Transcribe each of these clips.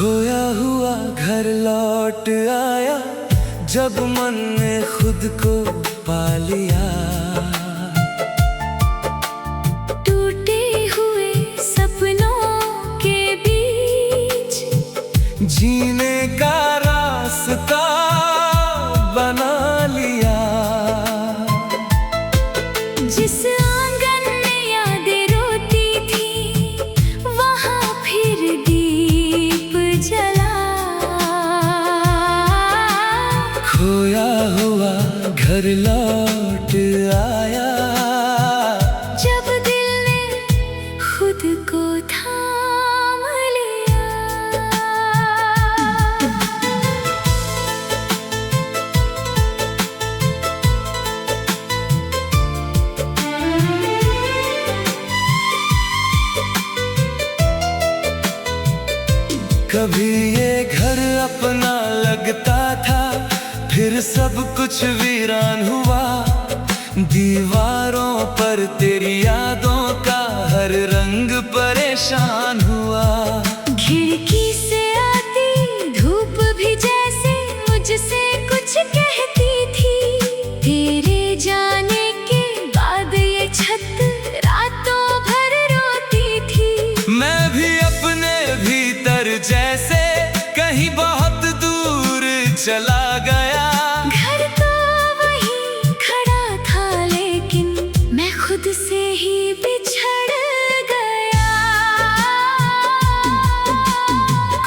खोया हुआ घर लौट आया, जब मन ने खुद को पा लिया। टूटे हुए सपनों के बीच जीने का रास्ता बना लिया। जिस आंगन में यादें रोती थी, वहाँ फिर दीप जला। खोया हुआ घर लौट आया, जब दिल ने खुद को थाम लिया। कभी ये घर अपना लगता था, फिर सब कुछ वीरान हुआ। दीवारों पर तेरी यादों का हर रंग परेशान हुआ। खिड़की से आती धूप भी जैसे मुझसे कुछ कहती थी। तेरे जाने के बाद ये छत रातों भर रोती थी। मैं भी अपने भीतर जैसे कहीं बहुत दूर चला गया। घर तो वहीं खड़ा था, लेकिन मैं खुद से ही बिछड़ गया।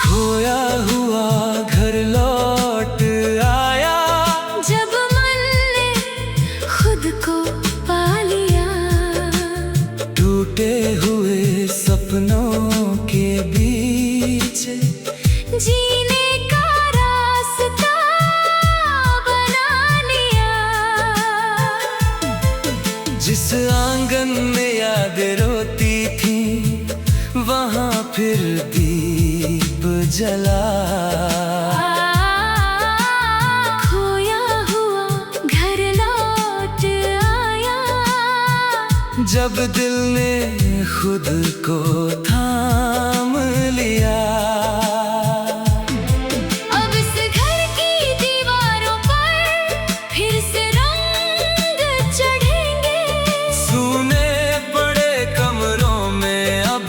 खोया हुआ घर लौट आया, जब मन ने खुद को पा लिया। टूटे हुए सपनों के बीच जीने का रास्ता बना लिया। जिस आंगन में यादें रोती थी, वहाँ फिर दीप जला। खोया हुआ घर लौट आया, जब दिल ने खुद को थाम लिया। अब इस घर की दीवारों पर फिर से रंग चढ़ेंगे। सूने पड़े कमरों में अब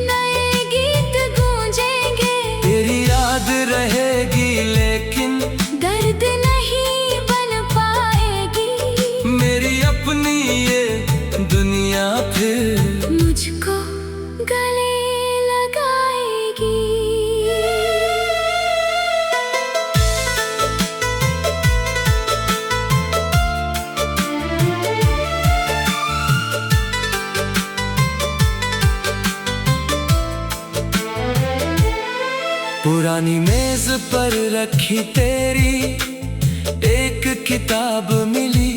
नए गीत गूंजेंगे। तेरी याद रहेगी, लेकिन दर्द नहीं बन पाएगी। मेरी अपनी ये दुनिया फिर मुझको गले लगाएगी। पुरानी मेज पर रखी तेरी एक किताब मिली।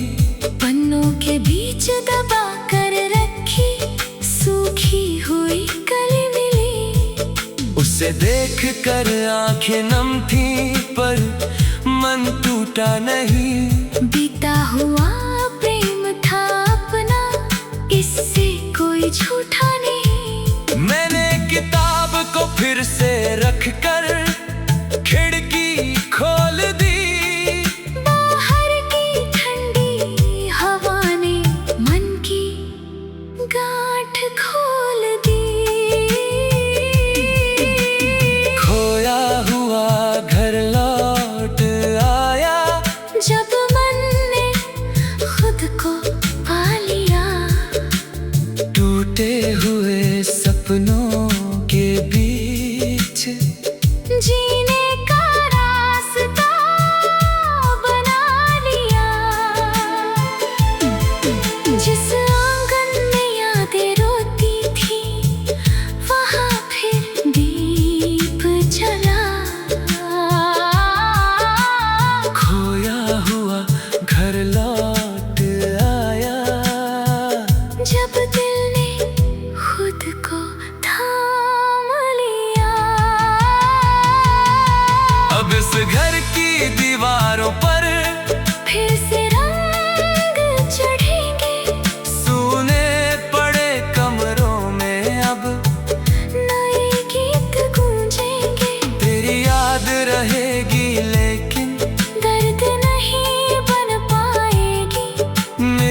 पन्नों के बीच दबा कर रखी सूखी हुई कली मिली। उसे देख कर आंखें नम थी, पर मन टूटा नहीं। बीता हुआ प्रेम था अपना, इससे कोई झूठा नहीं। मैंने किताब को फिर से रख कर खिड़की खोल दी। बाहर की ठंडी हवा ने मन की गांठ खोल दी। खोया हुआ घर लौट आया, जब मन ने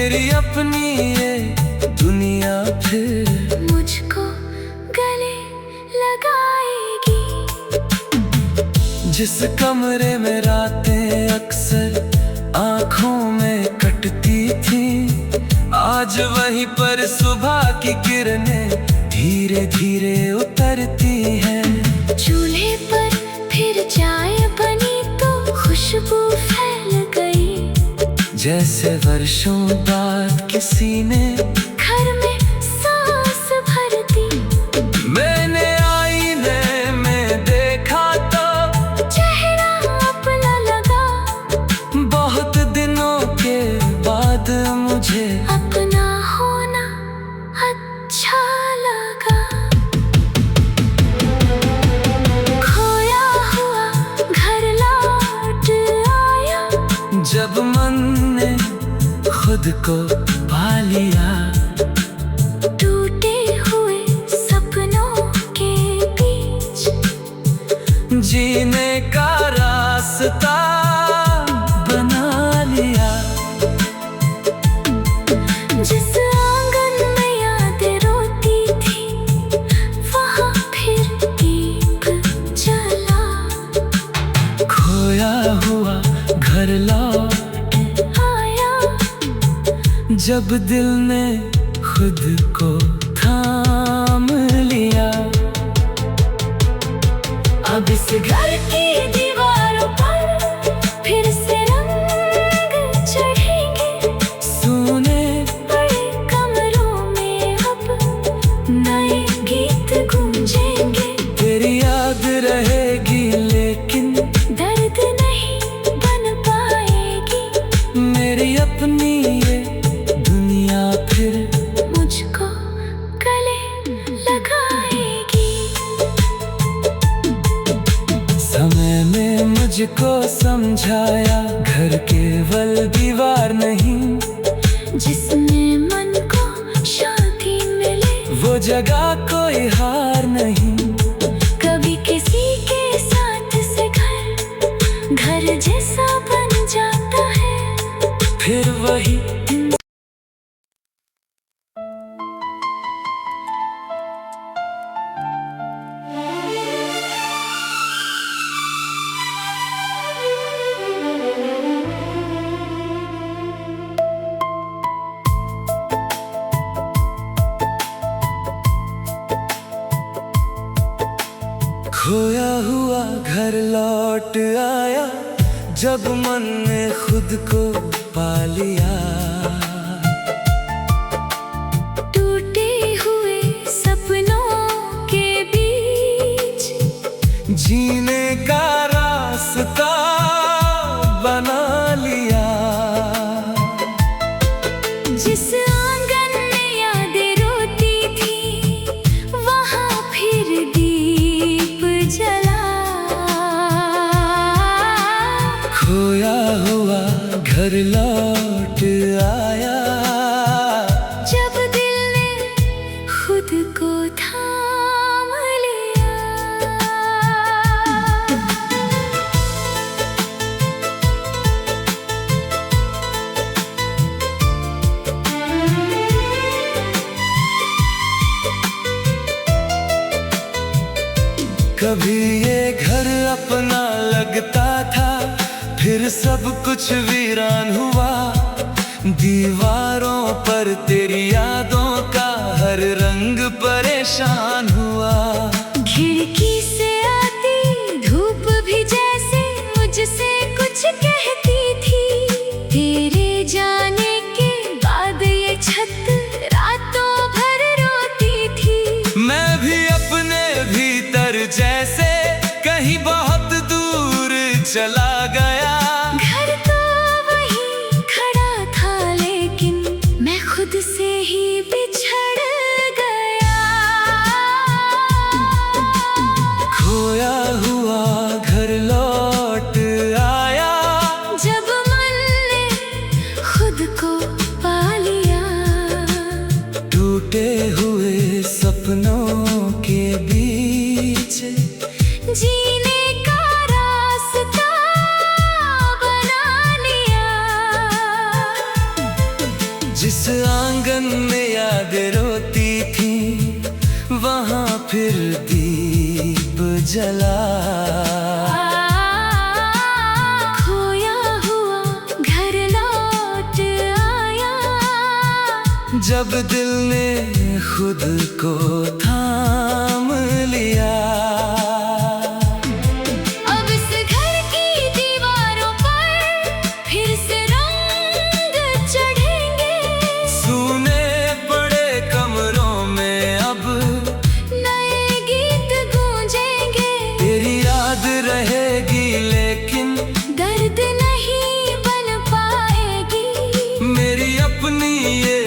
मेरी अपनी ये दुनिया फिर मुझको गले लगाएगी। जिस कमरे में रातें अक्सर आंखों में कटती थी, आज वहीं पर सुबह की किरणें धीरे धीरे उतरती हैं। चूल्हे पर फिर चाय बनी तो खुशबू फैल गई, जैसे वर्षों बाद किसी ने घर में सांस भर दी। मैंने आईने में देखा तो चेहरा अपना लगा, बहुत दिनों के बाद मुझे अपना होना अच्छा लगा। खोया हुआ घर लौट आया, जब मन ने खुद को पा लिया। टूटे हुए सपनों के बीच जीने का रास्ता बना लिया। जिस आंगन में यादें रोती थी, वहाँ फिर दीप जला। खोया हुआ घर लौट आया, जब दिल ने खुद को थाम लिया। अब इस घर की दीवारों पर फिर से रंग चढ़ेंगे। सुने बड़े कमरों में अब नए गीत गूंजेंगे। तेरी याद रहेगी लेकिन दर्द नहीं बन पाएगी, मेरी अपनी ये दुनिया फिर मुझको गले लगाएगी। समय ने मुझको समझाया, घर केवल दीवार नहीं, जिसमें मन को शांति मिले, वो जगह कोई हार नहीं। कभी किसी के साथ से घर जैसा बन जाता है। फिर वही खोया हुआ घर लौट आया, जब मन ने खुद को पा लिया। टूटे हुए सपनों के बीच जीने का रास्ता बना लिया। जिस आंगन में यादें रोती थी, वहाँ फिर दीप जला। खोया हुआ घर लौट आया, जब दिल ने खुद को थाम लिया। कभी ये घर अपना लगता था, फिर सब कुछ वीरान हुआ। दीवारों पर तेरी यादों का हर रंग परेशान हुआ। खिड़की से आती धूप भी जैसे मुझसे कुछ कहती थी। तेरे जाने के बाद ये छत रातों भर रोती थी। मैं भी अपने भीतर जैसे कहीं बहुत दूर चला गया। घर तो वहीं खड़ा था, लेकिन मैं खुद से ही बिछड़ गया। खोया हुआ घर लौट आया, जब मन ने खुद को पा लिया। टूटे हुए सपनों के बीच जीने का रास्ता बना लिया। जिस आंगन में यादें रोती थी वहां फिर दीप जला। खोया हुआ घर लौट आया जब दिल ने खुद को थाम लिया। अब इस घर की दीवारों पर फिर से रंग चढ़ेंगे। सूने पड़े कमरों में अब नए गीत गूंजेंगे। तेरी याद रहेगी लेकिन दर्द नहीं बन पाएगी। मेरी अपनी ये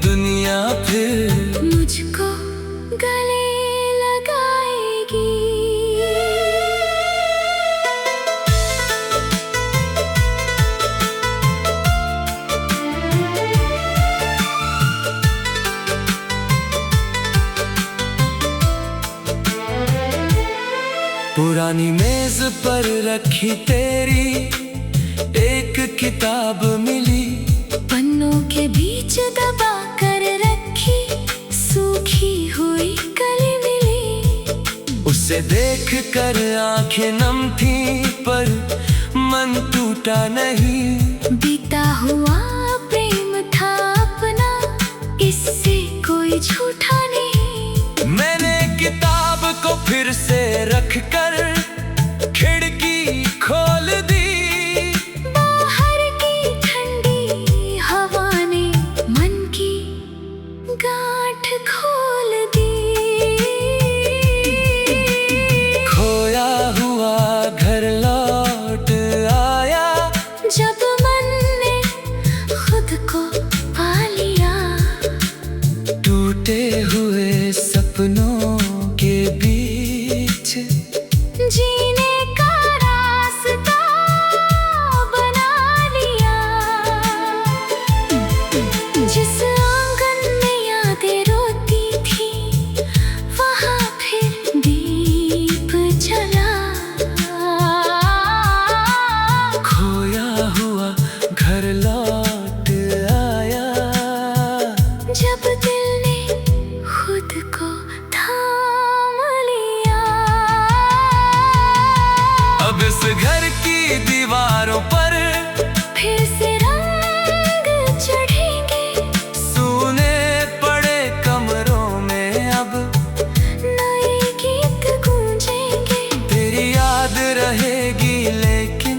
दुनिया फिर मुझको गले लगाएगी। पुरानी मेज पर रखी तेरी एक किताब मिली। पन्नों के बीच दबा कर रखी सूखी हुई कली मिली। उसे देख कर आंखें नम थी पर मन टूटा नहीं। बीता हुआ प्रेम था अपना, इससे कोई झूठा नहीं। मैंने किताब को फिर से रख कर खिड़की खोल दी। बाहर की ठंडी हवा ने मन की गांठ खोल दी। खोया हुआ घर लौट आया जब मन ने खुद को पा लिया। टूटे हुए सपनों के बीच जीने का रास्ता बना लिया। जिस आंगन में यादें रोती थी वहां फिर दीप जला। खोया हुआ घर लौट आया जब दिल ने खुद को थाम लिया। अब इस घर की दीवारों पर फिर से रंग चढ़ेंगे। सूने पड़े कमरों में अब नए गीत गूंजेंगे। तेरी याद रहेगी लेकिन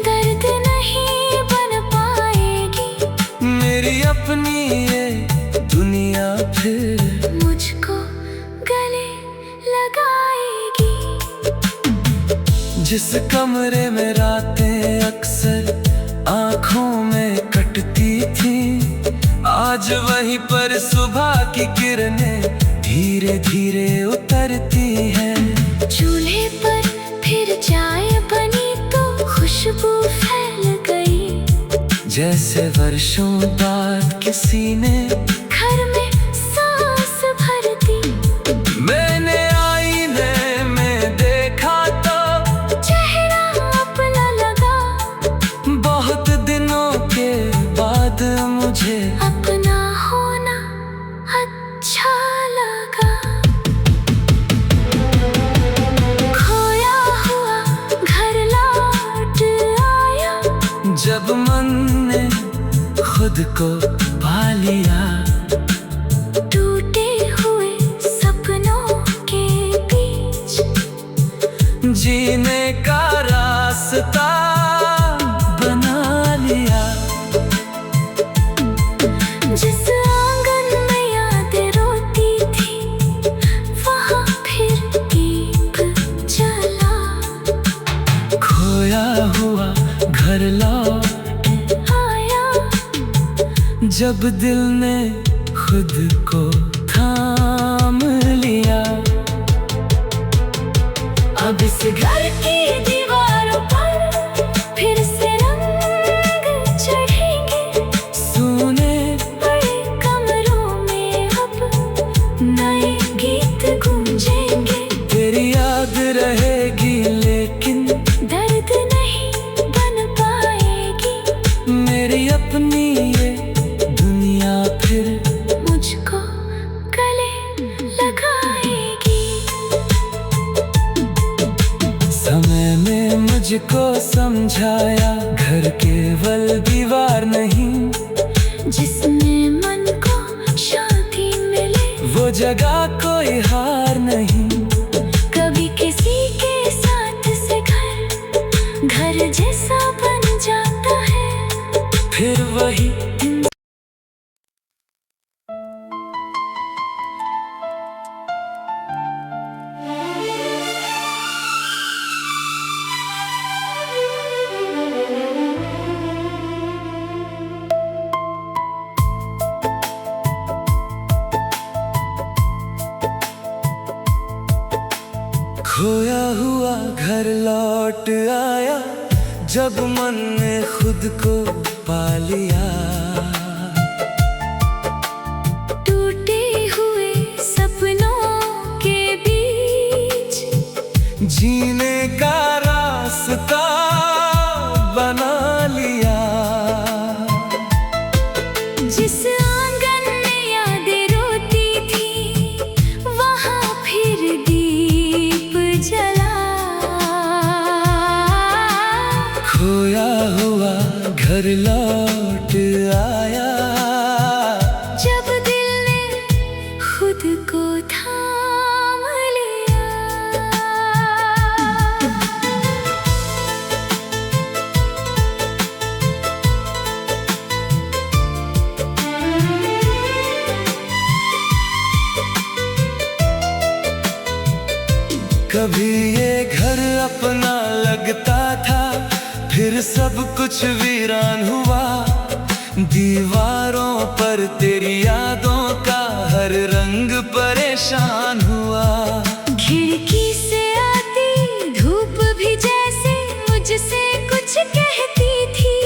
दर्द नहीं बन पाएगी। मेरी अपनी ये दुनिया फिर मुझको गले लगाएगी। जिस कमरे में रातें अक्सर आंखों में कटती थी आज वहीं पर सुबह की किरणें धीरे धीरे उतरती हैं। चूल्हे पर फिर चाय बनी तो खुशबू फैल गई। जैसे वर्षों बाद किसी ने घर में सांस भर दी। मैंने आईने में देखा तो चेहरा अपना लगा। बहुत दिनों के बाद मुझे अपना होना अच्छा लगा। खोया हुआ घर लौट आया जब मन ने खुद को पा लिया। टूटे हुए सपनों के बीच जीने का रास्ता बना लिया। जिस आंगन में यादें रोती थी वहां फिर दीप जला। खोया हुआ घर लौट आया जब दिल ने खुद को थाम लिया। अब इस घर की दीवारों पर फिर से रंग चढ़ेंगे। सूने बड़े कमरों में अब नए गीत गूंजेंगे। तेरी याद रहेगी लेकिन दर्द नहीं बन पाएगी। मेरी अपनी ये दुनिया समझाया, घर केवल दीवार नहीं, जिसमें मन को शांति मिले, वो जगह कोई हार नहीं। कभी किसी के साथ से घर जैसा बन जाता है, फिर वही खोया हुआ घर लौट आया, जब मन ने खुद को पा लिया। टूटे हुए सपनों के बीच जीने का रास्ता बना लिया। जिस आंगन में यादें रोती थी, वहाँ फिर दीप जला। खोया हुआ घर लौट आया, जब दिल ने खुद को थाम लिया। कभी ये घर अपना लगता था, फिर सब कुछ वीरान हुआ। दीवारों पर तेरी यादों का हर रंग परेशान हुआ। खिड़की से आती धूप भी जैसे मुझसे कुछ कहती थी।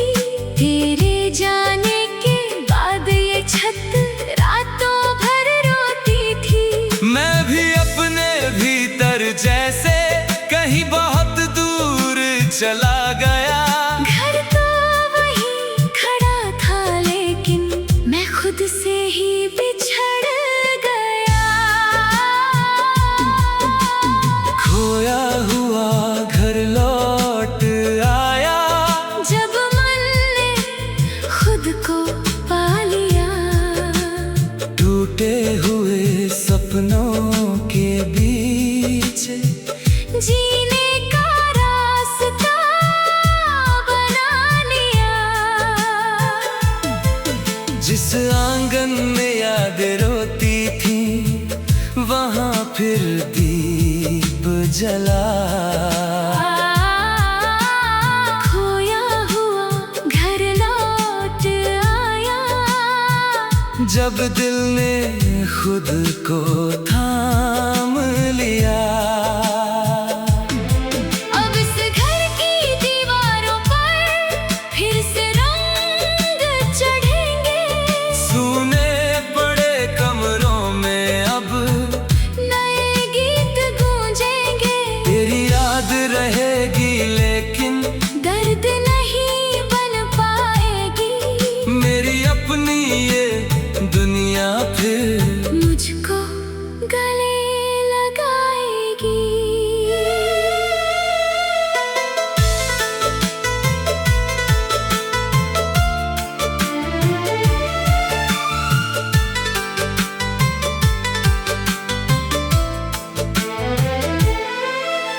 तेरे जाने के बाद ये छत रातों भर रोती थी। मैं भी अपने भीतर जैसे कहीं बहुत दूर चला गया। घर तो वही खड़ा था, लेकिन मैं खुद से ही बिछड़ गया। खोया हुआ घर लौट आया, जब मन ने खुद को पा लिया। टूटे हुए सपनों के बीच जीने का रास्ता बना लिया। जिस आंगन में यादें रोती थी, वहाँ फिर दीप जला। खोया हुआ घर लौट आया, जब दिल ने खुद को थाम लिया। अब इस घर की दीवारों पर फिर से रंग चढ़ेंगे। सूने पड़े कमरों में अब नए गीत गूंजेंगे। तेरी याद रहेगी, लेकिन दर्द नहीं बन पाएगी। मेरी अपनी ये दुनिया फिर मुझको गले लगाएगी।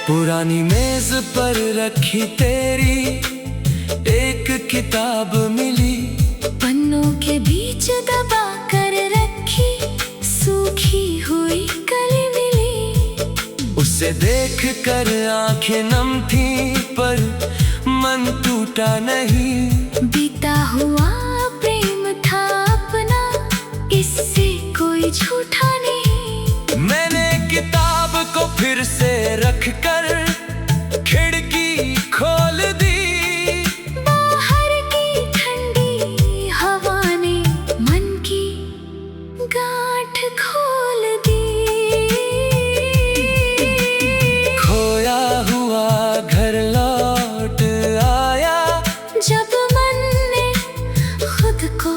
पुरानी मेज पर रखी तेरी एक किताब मिली। पन्नों के बीच दबा कर रखी सूखी हुई कली मिली। उसे देख कर आंखें नम थी, पर मन टूटा नहीं। बीता हुआ प्रेम था अपना, इससे कोई झूठा नहीं। मैंने किताब को फिर से रख कर खिड़की खोल दी। बाहर की ठंडी हवा ने मन की गांठ खोल दी। खोया हुआ घर लौट आया, जब मन ने खुद को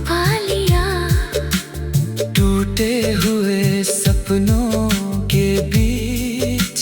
पा लिया। टूटे हुए सपनों के बीच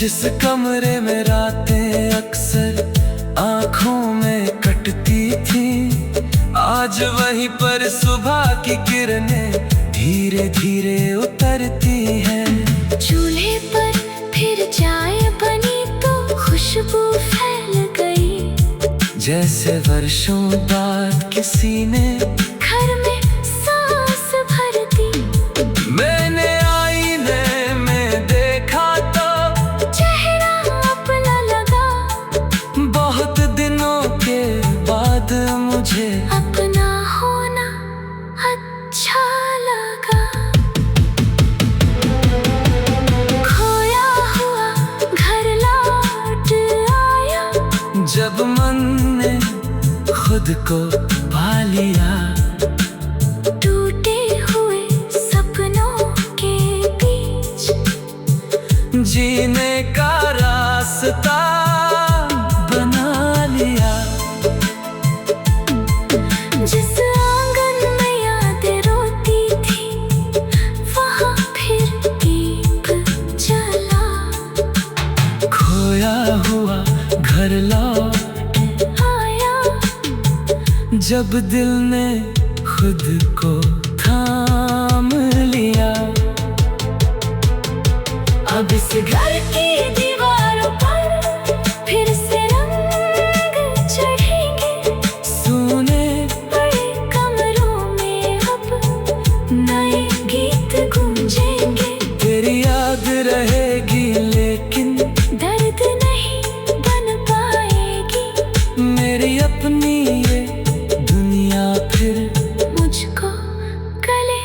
जिस कमरे में रातें अक्सर आंखों में कटती थी, आज वहीं पर सुबह की किरणें धीरे धीरे उतरती हैं। चूल्हे पर फिर चाय बनी तो खुशबू फैल गई, जैसे वर्षों बाद किसी ने घर में सांस भर दी। मैंने आईने में देखा तो चेहरा अपना लगा, बहुत दिनों के बाद मुझे अपना होना अच्छा लगा। खोया हुआ घर लौट आया, जब मन ने खुद को पा लिया। टूटे हुए सपनों के बीच जीने का रास्ता बना लिया। जिस आंगन में यादें रोती थी, वहाँ फिर दीप जला। खोया हुआ घर लौट आया, जब दिल ने खुद को थाम लिया। अब इस घर की दीवारों पर फिर से रंग चढ़ेंगे। सुने बड़े कमरों में अब नए गीत गूंजेंगे। तेरी याद रहेगी लेकिन दर्द नहीं बन पाएगी, मेरी अपनी ये दुनिया फिर मुझको गले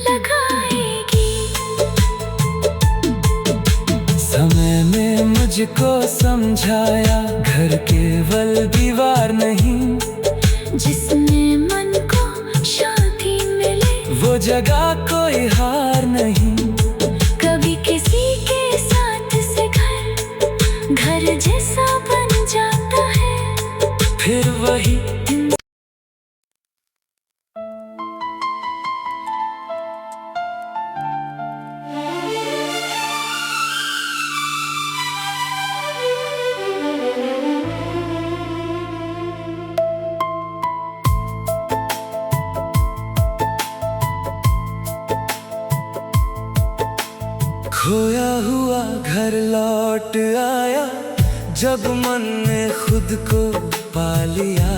लगाएगी। समय में मुझको समझाया, घर केवल दीवार नहीं, जिसमें मन को शांति मिले, वो जगह कोई हार नहीं। कभी किसी के साथ से घर जैसा बन जाता है, फिर वही खोया हुआ घर लौट आया, जब मन ने खुद को पा लिया।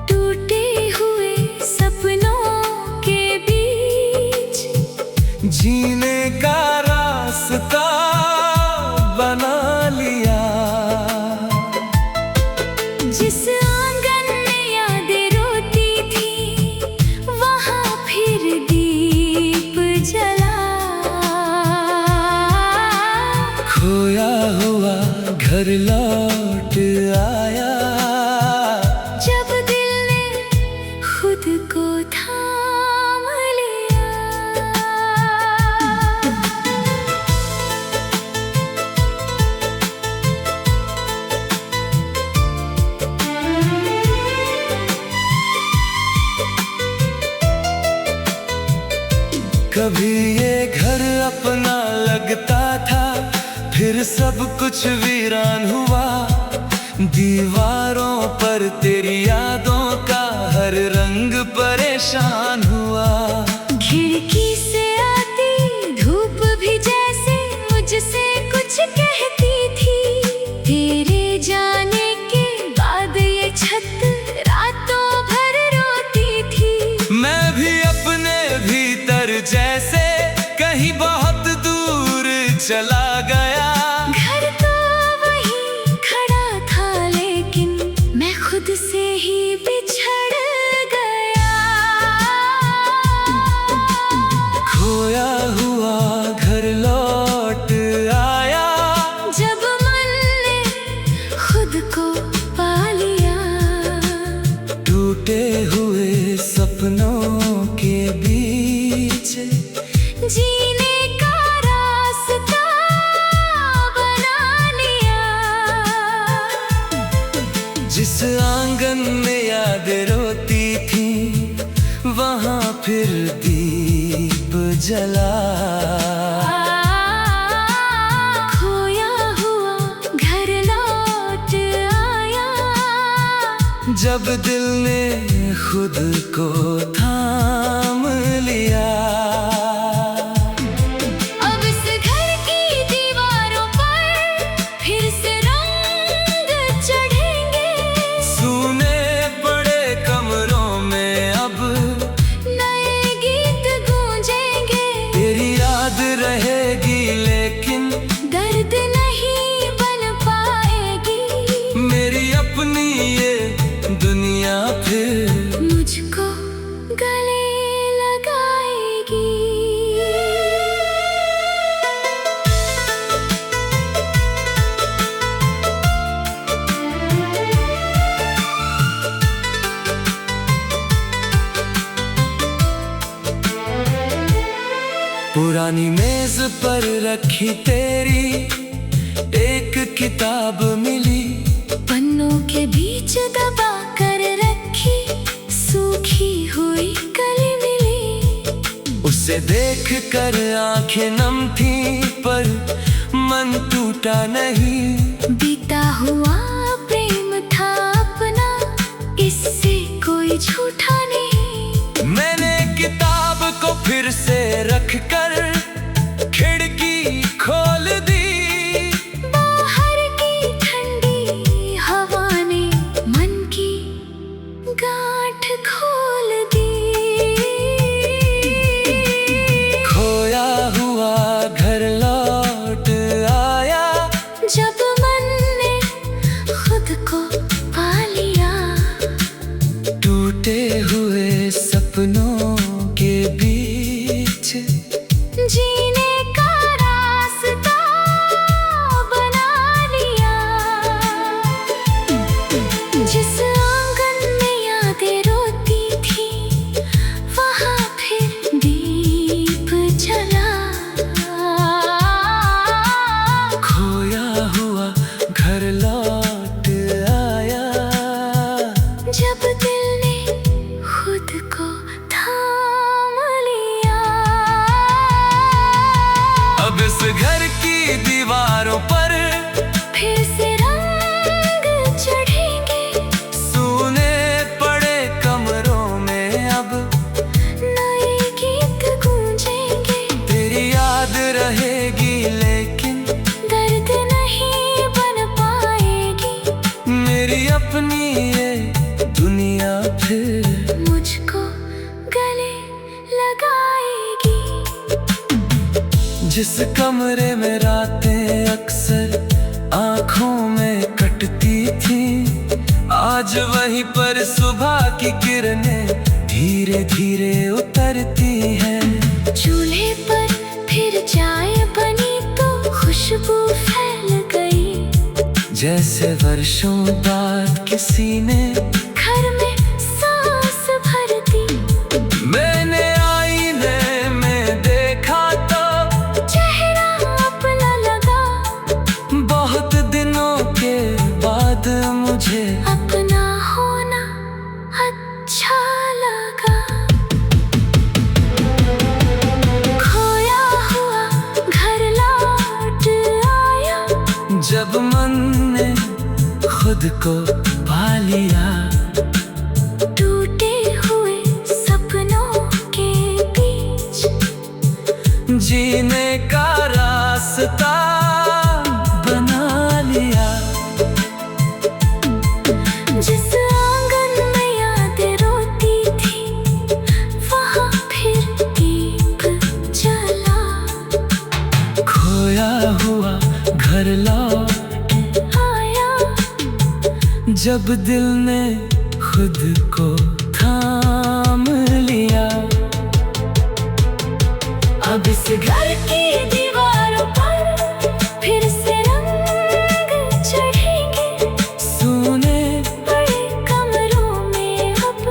टूटे हुए सपनों के बीच जीने का रास्ता बना लिया। जिस आंगन में यादें रोती थी, वहाँ फिर दीप जला। खोया हुआ घर लौट आया, जब दिल ने खुद को थाम लिया। कभी ये घर अपना लगता था, फिर सब कुछ वीरान हुआ। दीवारों पर तेरी यादों का हर रंग परेशान हुआ। खिड़की से आती धूप भी जैसे मुझसे कुछ कहती थी। तेरे जाने के बाद ये छत रातों भर रोती थी। मैं भी अपने भीतर जैसे कहीं बहुत दूर चला गया। घर तो वहीं खड़ा था, लेकिन मैं खुद से ही बिछड़ गया। खोया हुआ घर लौट आया, जब मन ने खुद को पा लिया। टूटे हुए सपनों के बीच जीने का रास्ता बना लिया। जिस आंगन में यादें रोती थी, वहाँ फिर दीप जला। जब दिल ने खुद को थाम लिया। अब इस घर की दीवारों पर फिर से रंग चढ़ेंगे। सूने पड़े कमरों में अब नए गीत गूंजेंगे। तेरी याद रहेगी लेकिन दर्द नहीं बन पाएगी। मेरी अपनी ये दुनिया फिर मुझको गले लगाएगी। पुरानी मेज पर रखी तेरी एक किताब मिली। पन्नों के बीच दबा कर रखी सूखी हुई कली मिली। उसे देख कर आंखें नम थी पर मन टूटा नहीं। बीता हुआ प्रेम था अपना, इससे कोई झूठा नहीं। मैंने किताब को फिर से रख कर खिड़की खोल दी। बाहर की ठंडी हवा ने मन की गांठ खोल दी। खोया हुआ घर लौट आया जब मन ने खुद को पा लिया। टूटे हुए सपनों के बीच जीने का रास्ता बना लिया। जिस आंगन में यादें रोती थी वहाँ फिर दीप जला। खोया हुआ घर लौट आया जब दिल ने खुद को थाम लिया। अब इस घर की दीवारों पर फिर से रंग चढ़ेंगे। सूने पड़े कमरों में अब नए गीत गूंजेंगे। तेरी याद रहेगी लेकिन दर्द नहीं बन पाएगी। मेरी अपनी ये दुनिया फिर मुझको गले लगाएगी। जिस कमरे में रातें अक्सर आंखों में कटती थी, आज वहीं पर सुबह की किरणें धीरे धीरे उतरती हैं। चूल्हे पर फिर चाय बनी तो खुशबू फैल गई। जैसे वर्षों बाद किसी ने घर में सांस भर दी। मैंने आईने में देखा तो चेहरा अपना लगा। बहुत दिनों के बाद मुझे अपना होना अच्छा लगा। खोया हुआ घर लौट आया जब मन ने खुद को पा लिया। टूटे हुए सपनों के बीच जीने का रास्ता बना लिया। जिस आंगन में यादें रोती थी वहाँ फिर दीप जला। खोया हुआ घर लौट आया जब दिल ने खुद को थाम लिया। अब इस घर की दीवारों पर फिर से रंग चढ़ेंगे। सूने बड़े कमरों में अब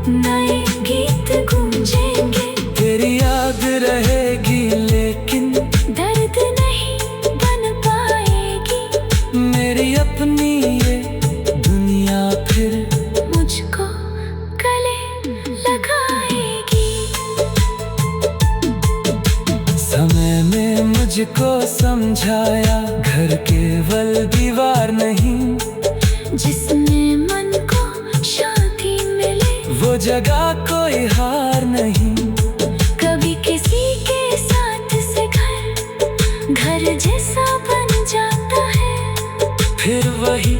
नए गीत गूंजेंगे। तेरी याद रहेगी लेकिन दर्द नहीं बन पाएगी। मेरी अपनी ये दुनिया फिर मुझको गले लगाएगी। समय में मुझको समझाया घर केवल दीवार नहीं। जिसने मन को जगह कोई हार नहीं। कभी किसी के साथ से घर जैसा बन जाता है। फिर वही